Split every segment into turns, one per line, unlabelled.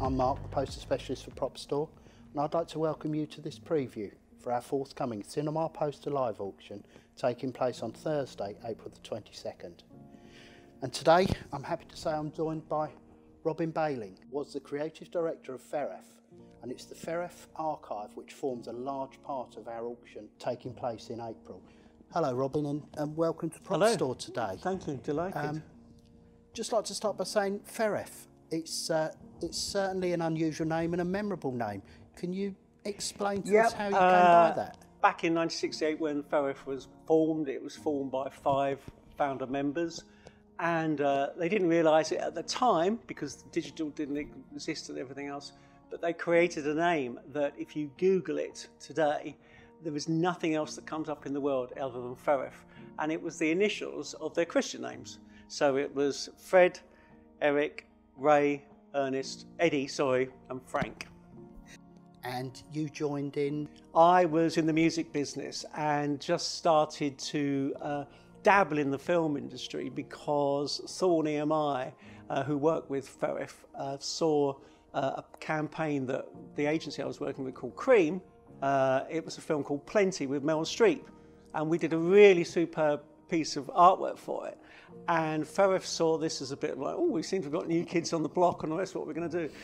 I'm Mark, the poster specialist for Prop Store, and I'd like to welcome you to this preview for our forthcoming Cinema Poster Live auction taking place on Thursday, April the 22nd. And today, I'm happy to say I'm joined by Robin Bayling, who was the creative director of Feref, and it's the Feref archive which forms a large part of our auction taking place in April. Hello Robin, and welcome to Prop Store today.
Thank you, delighted.
Just like to start by saying Feref. It's certainly an unusual name and a memorable name. Can you explain to us how you came by that?
Back in 1968 when Feref was formed, it was formed by 5 founder members, and they didn't realise it at the time because digital didn't exist and everything else, but they created a name that if you Google it today, there is nothing else that comes up in the world other than Feref, and it was the initials of their Christian names. So it was Fred, Eric, Ray, Ernest, Eddie, and Frank.
And you joined in?
I was in the music business and just started to dabble in the film industry because Thorn EMI, who worked with Feref, saw a campaign that the agency I was working with called Cream. It was a film called Plenty with Meryl Streep, and we did a really superb piece of artwork for it. And Feref saw this as a bit like, oh, we seem to have got new kids on the block and all that's what we're going to do.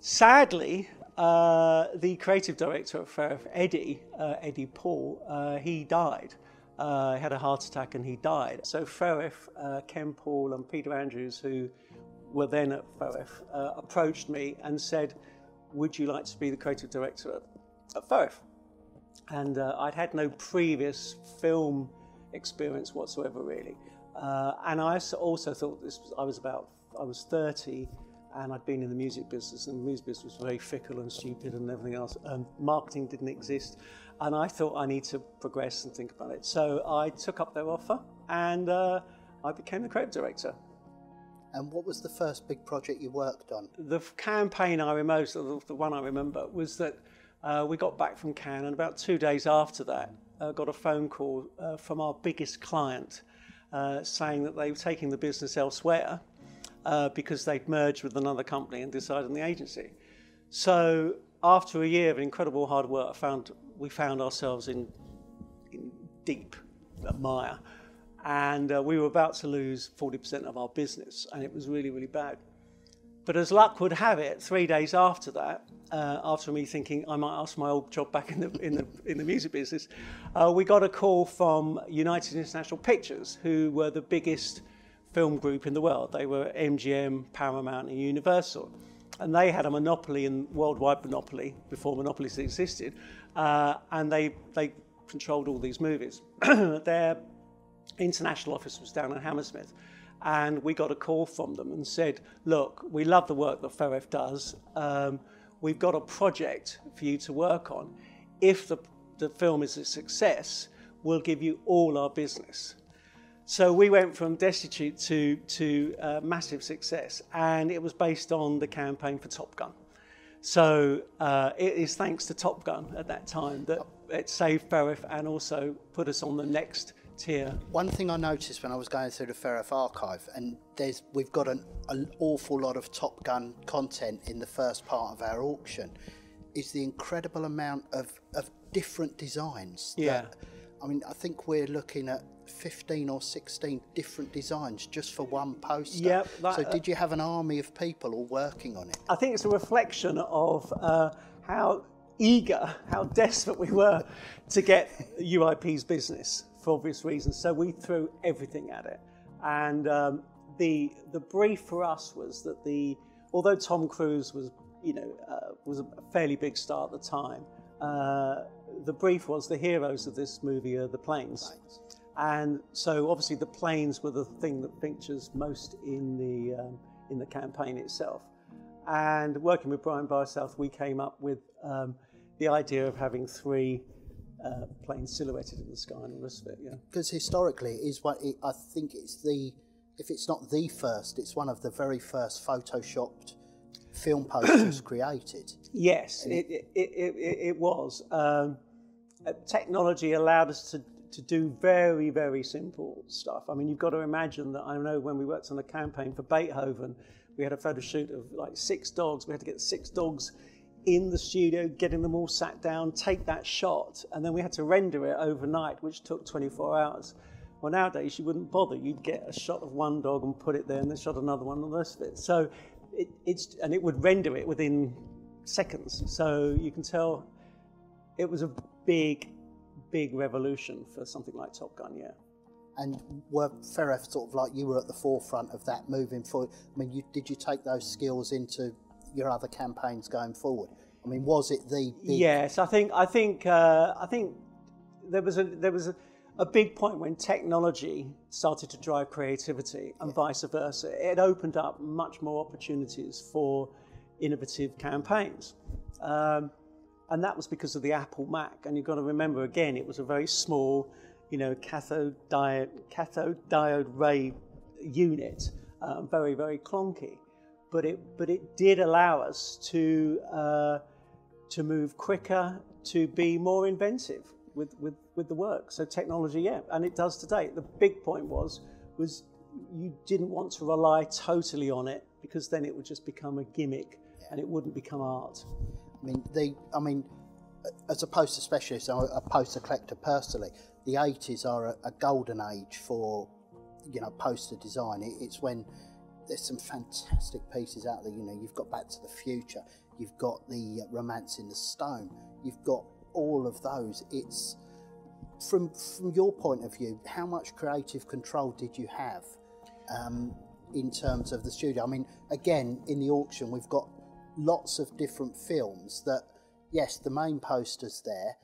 Sadly, the creative director of Feref, Eddie Paul, he died. He had a heart attack and he died. So Feref, Ken Paul and Peter Andrews, who were then at Feref, approached me and said, would you like to be the creative director at Feref? And I'd had no previous film experience whatsoever, really. And I also thought I was 30 and I'd been in the music business, and the music business was very fickle and stupid and everything else, and marketing didn't exist, and I thought I need to progress and think about it. So I took up their offer and I became the creative director.
And what was the first big project you worked on?
The campaign I remember, the one I remember, was that we got back from Cannes, and about 2 days after that, got a phone call from our biggest client saying that they were taking the business elsewhere because they'd merged with another company and decided on the agency. So after a year of incredible hard work, we found ourselves in deep mire, and we were about to lose 40% of our business, and it was really, really bad. But as luck would have it, 3 days after that, after me thinking I might ask my old job back in the music business, we got a call from United International Pictures, who were the biggest film group in the world. They were MGM, Paramount, and Universal, and they had a monopoly, in worldwide monopoly before monopolies existed, and they controlled all these movies. Their international office was down in Hammersmith. And we got a call from them and said, look, we love the work that Feref does. We've got a project for you to work on. If the film is a success, we'll give you all our business. So we went from destitute to massive success, and it was based on the campaign for Top Gun. So it is thanks to Top Gun at that time that it saved Feref and also put us on the next tier.
One thing I noticed when I was going through the Feref archive, and we've got an awful lot of Top Gun content in the first part of our auction, is the incredible amount of different designs.
Yeah.
I mean, I think we're looking at 15 or 16 different designs just for one poster.
Yep,
so did you have an army of people all working on it?
I think it's a reflection of how eager, how desperate we were to get UIP's business, for obvious reasons. So we threw everything at it. And the brief for us was that although Tom Cruise was a fairly big star at the time, the brief was the heroes of this movie are the planes. And so obviously the planes were the thing that features most in the campaign itself. And working with Brian Bysouth, we came up with the idea of having 3 planes silhouetted in the sky and the rest of it. Yeah.
Because historically, I think if it's not the first, it's one of the very first photoshopped film posters created.
Yes, it was. Technology allowed us to do very, very simple stuff. I mean, you've got to imagine that I know when we worked on a campaign for Beethoven, We had a photo shoot of like 6 dogs. We had to get 6 dogs in the studio, getting them all sat down, take that shot, and then we had to render it overnight, which took 24 hours. Well, nowadays you wouldn't bother. You'd get a shot of one dog and put it there, and then shot another one and the rest of it. So it would render it within seconds. So you can tell it was a big revolution for something like Top Gun, yeah.
And were Feref sort of like, you were at the forefront of that moving forward? I mean, did you take those skills into your other campaigns going forward? I mean, was it the big...
Yes, I think there was a big point when technology started to drive creativity and vice versa. It opened up much more opportunities for innovative campaigns. And that was because of the Apple Mac. And you've got to remember, again, it was a very small, cathode diode ray unit, very, very clunky. But it did allow us to move quicker, to be more inventive with the work. So technology, yeah, and it does today. The big point was you didn't want to rely totally on it, because then it would just become a gimmick and it wouldn't become art.
I mean, as a poster specialist, I'm a poster collector personally. The 80s are a golden age for, poster design. It's when there's some fantastic pieces out there. You've got Back to the Future, you've got the Romance in the Stone, you've got all of those. It's from your point of view, how much creative control did you have in terms of the studio? I mean, again, in the auction, we've got lots of different films that, yes, the main poster's there,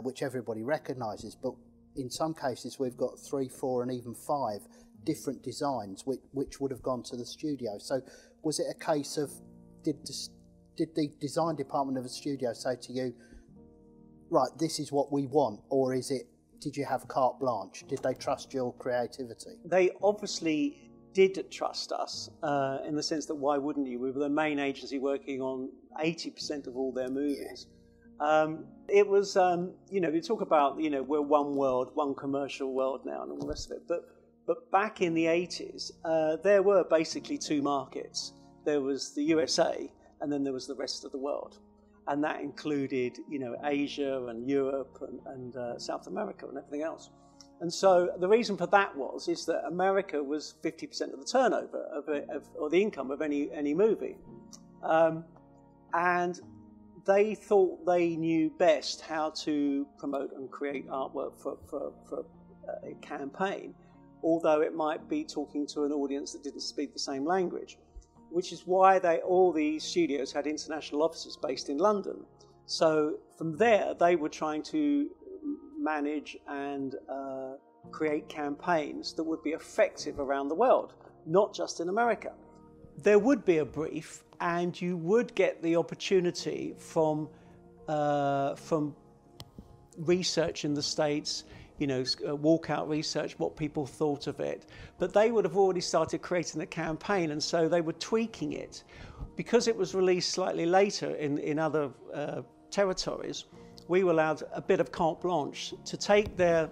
which everybody recognises, but in some cases we've got 3, 4 and even 5 different designs which would have gone to the studio. So was it a case of, did the design department of a studio say to you, right, this is what we want, or did you have carte blanche? Did they trust your creativity? They
obviously did trust us, in the sense that why wouldn't you? We were the main agency working on 80% of all their movies. It was, we talk about, we're one world, one commercial world now and all the rest of it. But back in the 80s, there were basically 2 markets. There was the USA, and then there was the rest of the world. And that included, Asia and Europe and South America and everything else. And so the reason for that is that America was 50% of the turnover or the income of any movie. And they thought they knew best how to promote and create artwork for a campaign, although it might be talking to an audience that didn't speak the same language, which is why all these studios had international offices based in London. So from there, they were trying to manage and create campaigns that would be effective around the world, not just in America. There would be a brief, and you would get the opportunity from research in the States, walkout research, what people thought of it. But they would have already started creating the campaign, and so they were tweaking it. Because it was released slightly later in other territories, we were allowed a bit of carte blanche to take the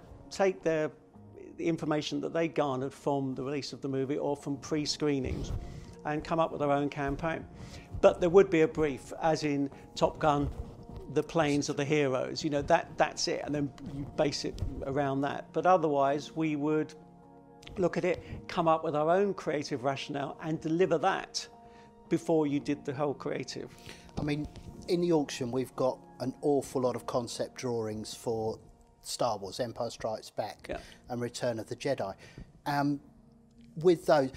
information that they garnered from the release of the movie or from pre-screenings and come up with our own campaign. But there would be a brief, as in Top Gun, the planes are the heroes, that's it, and then you base it around that. But otherwise, we would look at it, come up with our own creative rationale and deliver that before you did the whole creative.
I mean, in the auction, we've got an awful lot of concept drawings for Star Wars, Empire Strikes Back, and Return of the Jedi. With those,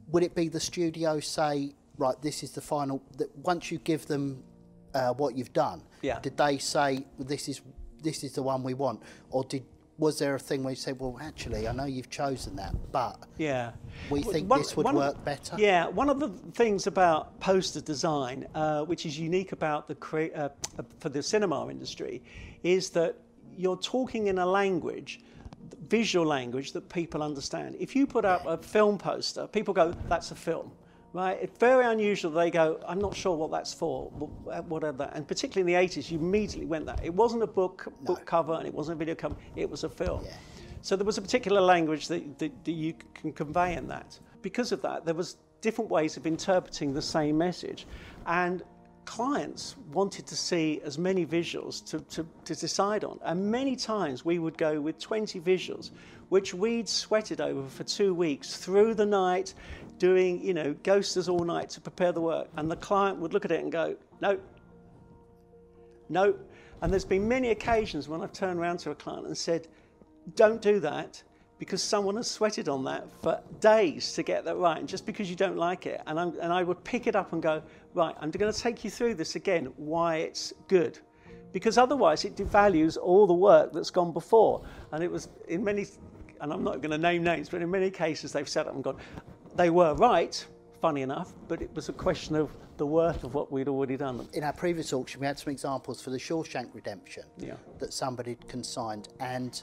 would it be the studio say, right, this is the final, that once you give them what you've done, did they say, this is the one we want? Or was there a thing where you said, well, actually, I know you've chosen that, but we think this would work better?
Yeah, one of the things about poster design, which is unique about for the cinema industry, is that you're talking in a language, visual language, that people understand. If you put up a film poster, people go, that's a film. Right? It's very unusual. They go, I'm not sure what that's for, whatever. And particularly in the 80s, you immediately went that. It wasn't a book cover and it wasn't a video cover, it was a film. So there was a particular language that you can convey in that. Because of that, there was different ways of interpreting the same message. And clients wanted to see as many visuals to decide on. And many times we would go with 20 visuals, which we'd sweated over for 2 weeks through the night, doing, you know, ghosters all night to prepare the work. And the client would look at it and go, no, no. And there's been many occasions when I've turned around to a client and said, don't do that, because someone has sweated on that for days to get that right, and just because you don't like it. And I would pick it up and go, right, I'm going to take you through this again, why it's good. Because otherwise it devalues all the work that's gone before. And it was in many, and I'm not going to name names, but in many cases they've sat up and gone, they were right, funny enough, but it was a question of the worth of what we'd already done.
In our previous auction, we had some examples for the Shawshank Redemption that somebody had consigned, and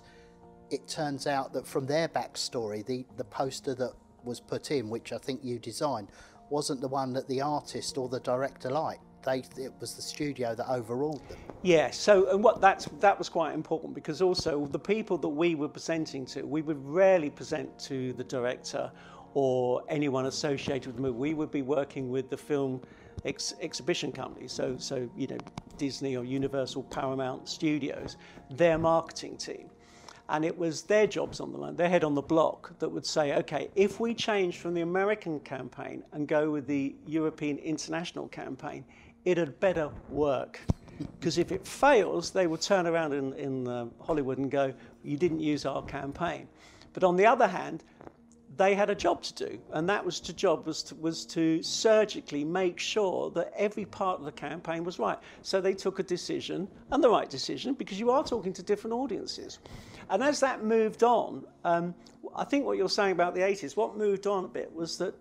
it turns out that from their backstory, the poster that was put in, which I think you designed, wasn't the one that the artist or the director liked. It was the studio that overruled them.
Yeah, so and that was quite important, because also the people that we were presenting to, we would rarely present to the director or anyone associated with the movie. We would be working with the film exhibition company, so you know, Disney or Universal, Paramount Studios, their marketing team. And it was their jobs on the line, their head on the block, that would say, okay, if we change from the American campaign and go with the European international campaign, it had better work. Because if it fails, they would turn around in Hollywood and go, you didn't use our campaign. But on the other hand, they had a job to do, and that was to surgically make sure that every part of the campaign was right. So they took a decision, and the right decision, because you are talking to different audiences. And as that moved on, I think what you're saying about the 80s, what moved on a bit was that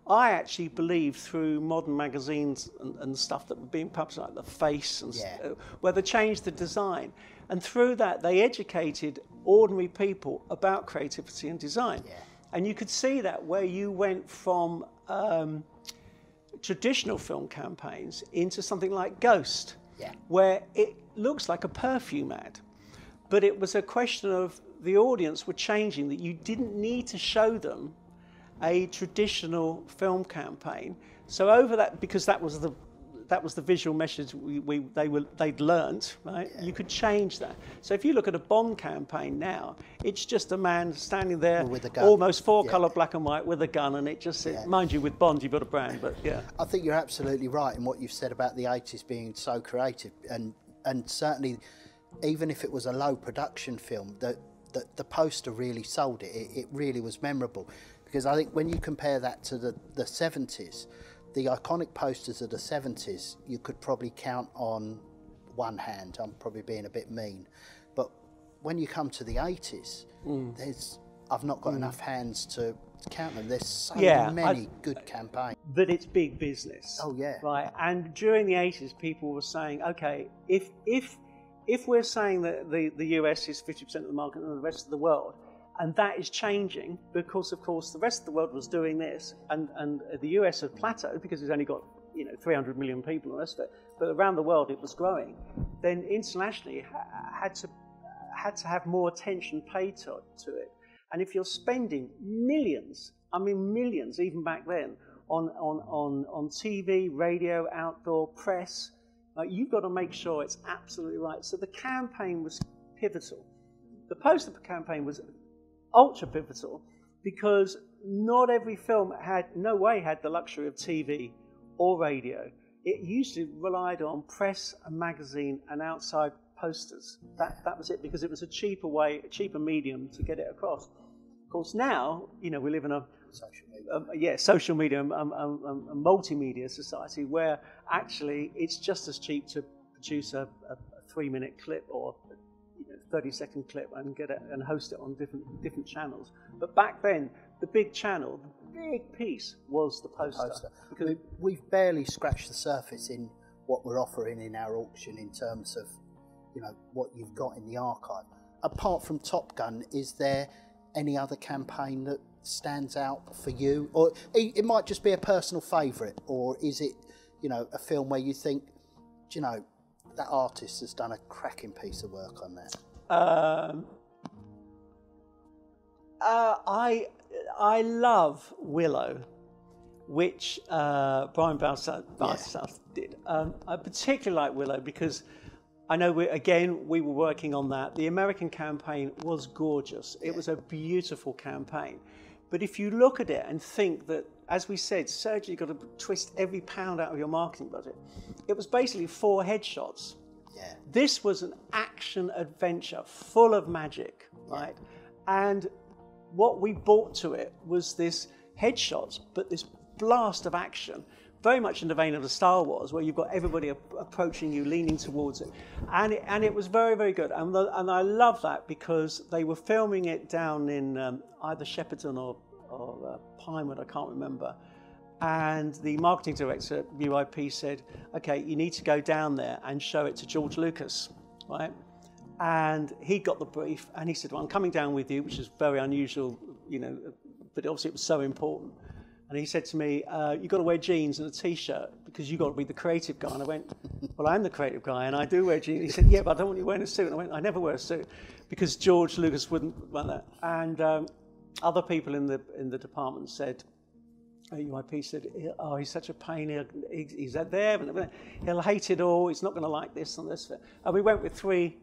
I actually believed through modern magazines and stuff that were being published, like The Face, and where they changed the design. And through that, they educated ordinary people about creativity and design. Yeah. And you could see that where you went from traditional film campaigns into something like Ghost, where it looks like a perfume ad. But it was a question of the audience were changing, that you didn't need to show them a traditional film campaign. So over that, because that was the visual message they'd learnt, right? Yeah. You could change that. So if you look at a Bond campaign now, it's just a man standing there, with a gun, almost four-color black and white with a gun, and it just mind you, with Bond you've got a brand, but yeah.
I think you're absolutely right in what you've said about the 80s being so creative, and certainly, even if it was a low production film, the poster really sold it. It really was memorable, because I think when you compare that to the 70s, the iconic posters of the 70s, you could probably count on one hand. I'm probably being a bit mean. But when you come to the 80s, I've not got enough hands to count them. There's so many good campaigns.
But it's big business.
Oh, yeah.
Right. And during the 80s, people were saying, okay, if we're saying that the US is 50% of the market and the rest of the world, and that is changing because, of course, the rest of the world was doing this, and the US had plateaued because it's only got 300 million people and the rest of it. But around the world, it was growing. Then internationally, had to have more attention paid to it. And if you're spending millions, I mean millions, even back then, on TV, radio, outdoor, press, you've got to make sure it's absolutely right. So the campaign was pivotal. The poster campaign was ultra pivotal, because not every film had the luxury of TV or radio. It usually relied on press and magazine and outside posters. That was it, because it was a cheaper medium to get it across. Of course, now we live in a social media, a multimedia society where actually it's just as cheap to produce a 3-minute clip or 30-second clip and get it and host it on different channels. But back then, the big piece was the poster.
Because we've barely scratched the surface in what we're offering in our auction in terms of what you've got in the archive. Apart from Top Gun, is there any other campaign that stands out for you? Or it might just be a personal favourite, or is it a film where you think, that artist has done a cracking piece of work on that?
I love Willow, which Brian Balsouth did. I particularly like Willow because I know we were working on that. The American campaign was gorgeous. It was a beautiful campaign. But if you look at it and think that, as we said, surgery, you've got to twist every pound out of your marketing budget. It was basically 4 headshots.
Yeah.
This was an action adventure full of magic, right? And what we brought to it was this headshots, but this blast of action, very much in the vein of the Star Wars, where you've got everybody approaching you, leaning towards it. And it was very, very good. And I love that because they were filming it down in either Shepperton or Pinewood, I can't remember. And the marketing director at UIP said, okay, you need to go down there and show it to George Lucas, right? And he got the brief and he said, well, I'm coming down with you, which is very unusual, you know, but obviously it was so important. And he said to me, you've got to wear jeans and a T-shirt because you've got to be the creative guy. And I went, well, I'm the creative guy and I do wear jeans. He said, yeah, but I don't want you wearing a suit. And I went, I never wear a suit because George Lucas wouldn't want that. And other people in the department said, UIP said, oh, he's such a pain. He's out there, and he'll hate it all. He's not going to like this and this. And we went with three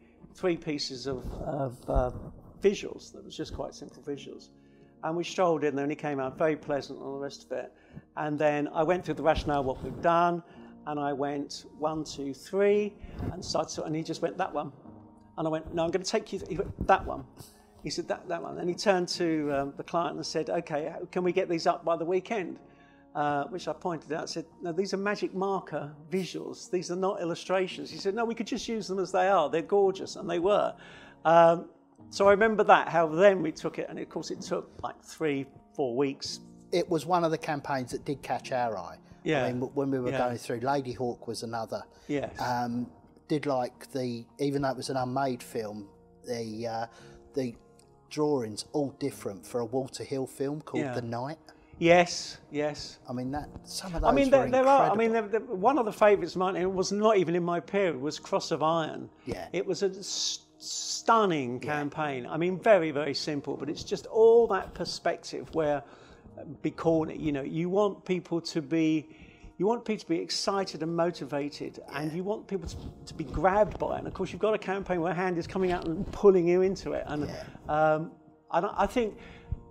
pieces of visuals. That was just quite simple visuals. And we strolled in there, and he came out very pleasant and all the rest of it. And then I went through the rationale, what we've done, and I went 1, 2, 3, and he just went, that one. And I went, no, I'm going to take you. He went, that one. He said, that one. And he turned to the client and said, okay, can we get these up by the weekend? Which I pointed out. I said, no, these are magic marker visuals. These are not illustrations. He said, no, we could just use them as they are. They're gorgeous. And they were. So I remember that, how then we took it. And of course, it took like 3-4 weeks. It
was one of the campaigns that did catch our eye.
Yeah.
I mean, when we were going through, Lady Hawk was another.
Yes.
Did like even though it was an unmade film, the drawings all different for a Walter Hill film called The Night.
Yes, yes.
I mean, some of those were incredible.
I mean, one of the favourites of mine, it was not even in my period, was Cross of Iron.
Yeah.
It was a stunning campaign. I mean, very, very simple, but it's just all that perspective where, be corny, you know, you want people to be excited and motivated, and you want people to be grabbed by it. And of course, you've got a campaign where a hand is coming out and pulling you into it. And I think,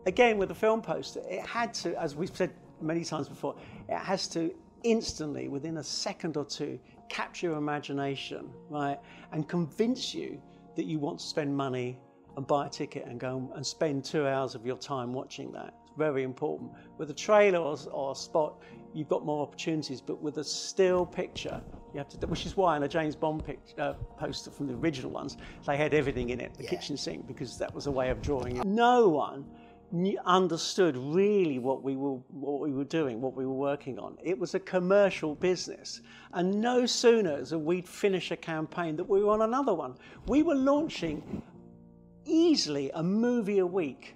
again, with the film poster, it had to, as we've said many times before, it has to instantly, within a second or two, capture your imagination, right, and convince you that you want to spend money and buy a ticket and go and spend 2 hours of your time watching that. It's very important. With a trailer or a spot, you've got more opportunities, but with a still picture, you have to, which is why in a James Bond poster from the original ones, they had everything in it, the kitchen sink, because that was a way of drawing it. No one understood really what we were doing, what we were working on. It was a commercial business. And no sooner as we'd finish a campaign that we were on another one. We were launching easily a movie a week.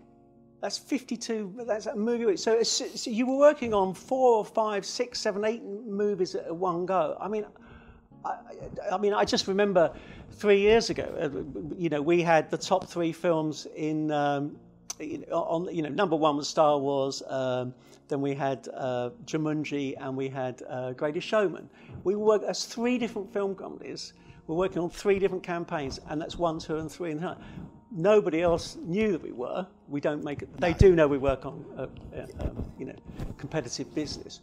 That's 52, that's a movie a week. So you were working on 4 or 5, 6, 7, 8 movies at one go. I mean, I just remember 3 years ago, you know, we had the top 3 films in, number 1 was Star Wars, then we had Jumanji, and we had Greatest Showman. We worked as 3 different film companies. We're working on 3 different campaigns, and that's 1, 2, and 3. And nobody else knew that we were. We don't make it. They do know we work on, competitive business.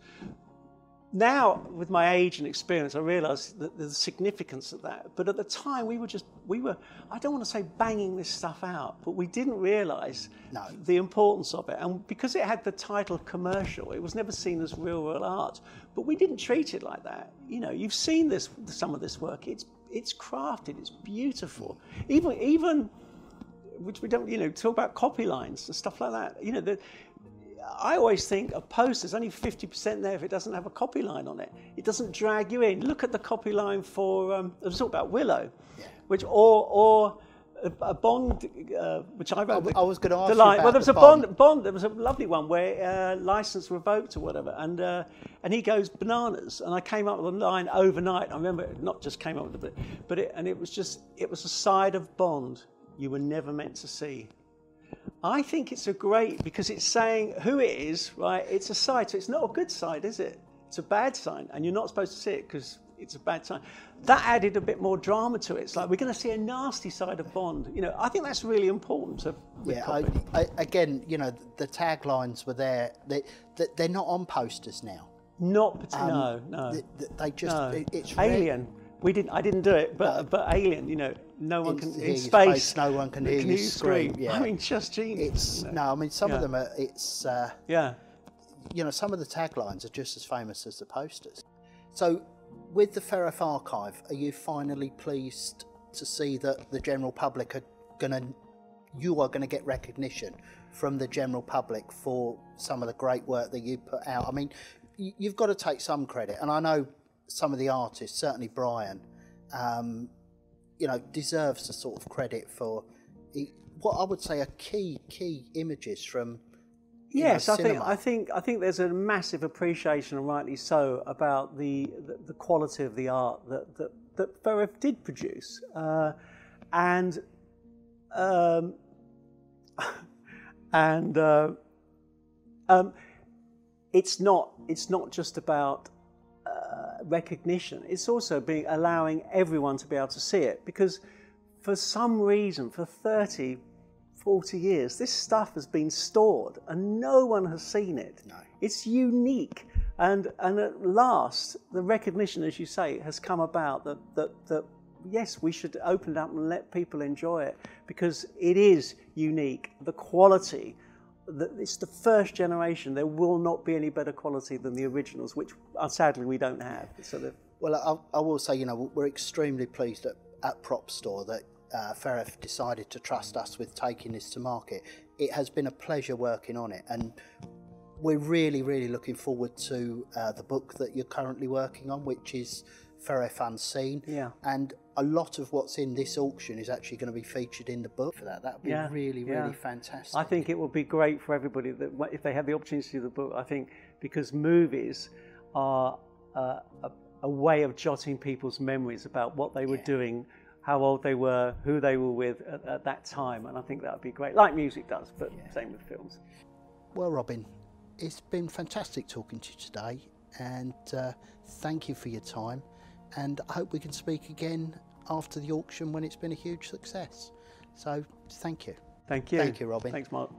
Now, with my age and experience, I realise that the significance of that. But at the time, we were, I don't want to say banging this stuff out, but we didn't realise the importance of it. And because it had the title commercial, it was never seen as real art. But we didn't treat it like that. You know, you've seen some of this work. It's crafted. It's beautiful. Even which we don't, talk about copy lines and stuff like that. I always think a poster's only 50% there if it doesn't have a copy line on it. It doesn't drag you in. Look at the copy line for, I was talking about Willow, which, or a Bond, which I wrote.
I was going to ask
the line.
you about
Well, there was
the
a Bond, there was a lovely one where license revoked or whatever, and he goes bananas. And I came up with a line overnight. I remember it not just came up with it, but it was a side of Bond you were never meant to see. I think it's a great, because it's saying who it is, right? It's a side, so it's not a good side, is it? It's a bad sign, and you're not supposed to see it because it's a bad sign. That added a bit more drama to it. It's like we're going to see a nasty side of Bond. You know, I think that's really important to.
Yeah, again, you know, the taglines were there. They're not on posters now.
Not no.
They just it's
Alien. I didn't do it, but Alien. You know, no one can in space.
No one can hear you scream. Yeah.
I mean, just genius.
I mean, some of them are. It's
yeah.
You know, some of the taglines are just as famous as the posters. So, with the Ferref Archive, are you finally pleased to see that the general public you are gonna get recognition from the general public for some of the great work that you put out? I mean, you've got to take some credit, and I know some of the artists, certainly Brian, you know, deserves the sort of credit for what I would say are key images from.
Yes, I think there's a massive appreciation, and rightly so, about the quality of the art that Ferref did produce, it's not just about recognition. It's also allowing everyone to be able to see it, because for some reason, for 30, 40 years, this stuff has been stored and no one has seen it.
No.
It's unique, and at last the recognition, as you say, has come about that yes, we should open it up and let people enjoy it, because it is unique. The quality, it's the first generation. There will not be any better quality than the originals, which sadly we don't have.
Well, I will say, you know, we're extremely pleased at Prop Store that Ferref decided to trust us with taking this to market. It has been a pleasure working on it, and we're really, really looking forward to the book that you're currently working on, which is Ferref Unseen.
Yeah.
And a lot of what's in this auction is actually going to be featured in the book. For that would be really fantastic.
I think it would be great for everybody that if they have the opportunity to see the book. I think because movies are a way of jotting people's memories about what they were doing, how old they were, who they were with at that time, and I think that would be great, like music does, but same with films.
Well, Robin, it's been fantastic talking to you today, and thank you for your time, and I hope we can speak again after the auction when it's been a huge success. So, thank you.
Thank you.
Thank you, Robin.
Thanks, Mark.